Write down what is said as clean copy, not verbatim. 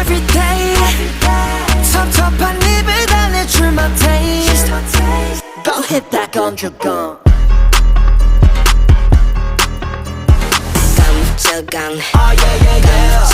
everyday 섭섭한 입을 달래줄 my taste Go hit that 건조건 깜짝강 Oh yeah yeah yeah